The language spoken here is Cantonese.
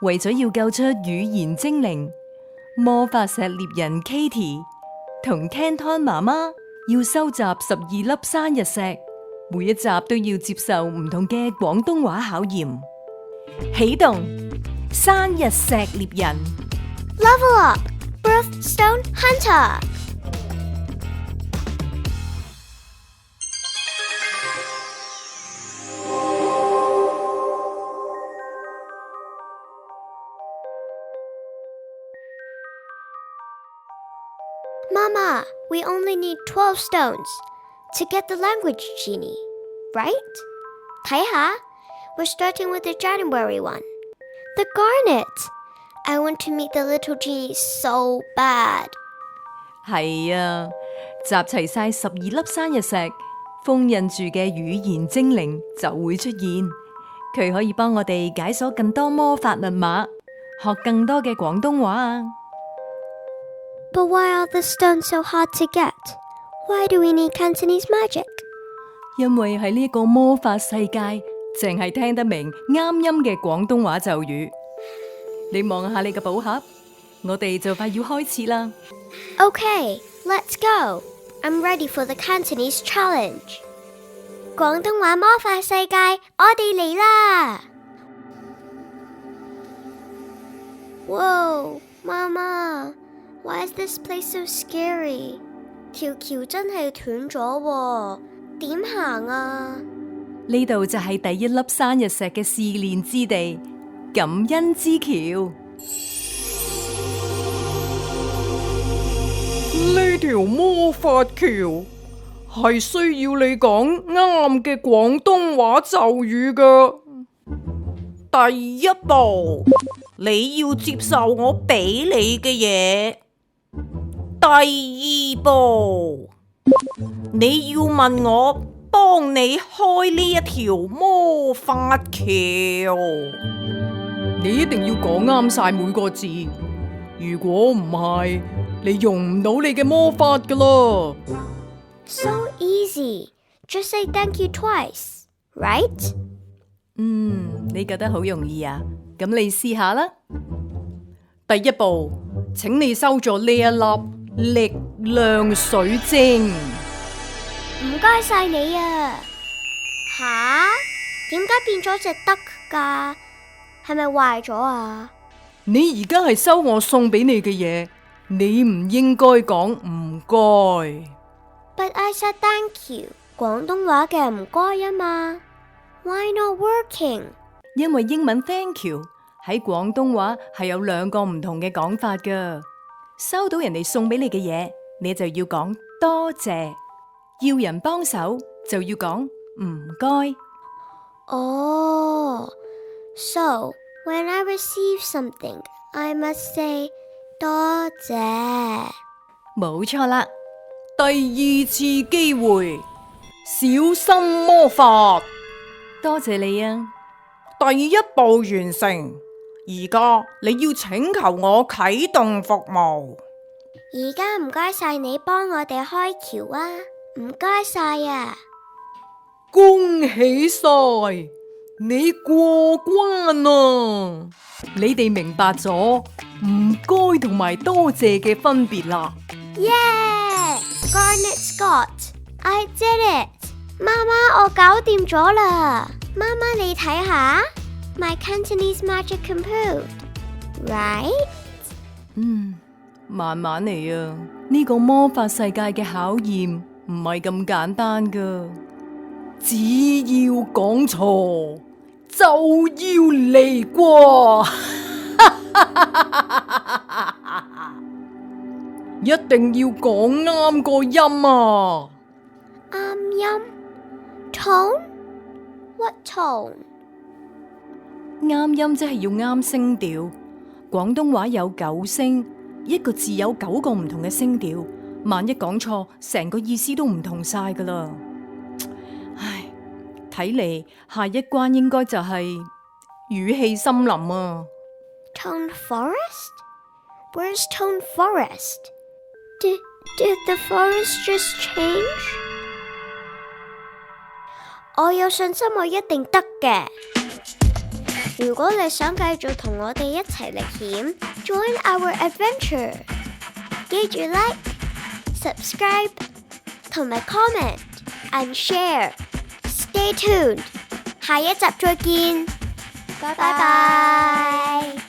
為咗要救出語言精靈，魔法石獵人 Katie 同 Canton 媽媽要收集12粒生日石，每一集都要接受唔同嘅廣東話考驗。啟動生日石獵人 Level up, Birthstone Hunter. Mama, we only need 12 stones to get the language genie, right? 睇下, we're starting with the January one. The garnet. I want to meet the little genie so bad. 係啊，集齊晒12粒生日石，封印住嘅語言精靈就會出現。佢可以幫我哋解鎖更多魔法密碼，學更多嘅廣東話啊！But why are the stones so hard to get? Why do we need Cantonese magic? 因為喺呢個魔法世界，淨係聽得明啱音嘅廣東話咒語。你望下你嘅寶盒，我哋就快要開始啦。Okay, let's go. I'm ready for the Cantonese challenge. 廣東話魔法世界，我哋嚟啦！ Whoa, Mama.Why is this place so scary? 條橋真係斷咗喎，點行啊？呢度就係第一粒生日石嘅試煉之地，感恩之橋。呢條魔法橋係需要你講啱嘅廣東話咒語㗎。第一步，你要接受我俾你嘅嘢。第二步，你要問我幫你開呢一條魔法橋。你一定要講啱晒每個字，如果唔係，你用唔到你嘅魔法㗎喇。So easy, just say thank you twice, right? 你覺得好容易啊？咁你試下啦。第一步，請你收咗呢一粒力量水晶。唔該晒你啊！吓？點解變咗隻得㗎？係咪壞咗啊？你而家係收我送俾你嘅嘢，你唔應該講唔該。But I said thank you， 廣東話嘅唔該啊嘛。Why not working？ 因為英文 thank you 喺廣東話係有2個唔同嘅講法㗎。收到人哋送俾你嘅嘢，你就要講多謝；要人幫手就要講唔該。Oh, so when I receive something, I must say 多謝。冇錯啦。第2次機會，小心魔法。多謝你啊！第一步完成，而家你要請求我啟動服務。而家唔該晒你幫我哋開橋啊！唔該晒啊！恭喜晒，你過關啊！你哋明白咗唔該同埋多謝嘅分別啦。Yeah! Garnet Scott, I did it! 媽媽，我搞掂咗啦！媽媽你睇下 ，My Cantonese magic improved, right? 慢慢嚟啊！呢個魔法世界嘅考驗唔係咁簡單噶，只要講錯就要離過，一定要講啱個音啊！啱音 tone what tone？ 啱音即係要啱聲調。廣東話有9聲，一個字有9個唔同嘅聲調，萬一講錯，成個意思都唔同晒噶啦。唉，睇嚟下一關應該就係語氣森林啊。Tone forest? Where's Tone forest? Did the forest just change? 我有信心我一定得嘅。如果你想繼續同我哋一齊歷險 ，Join our adventure， 記住 like、subscribe 同埋 comment and share。Stay tuned， 下一集再見，拜拜。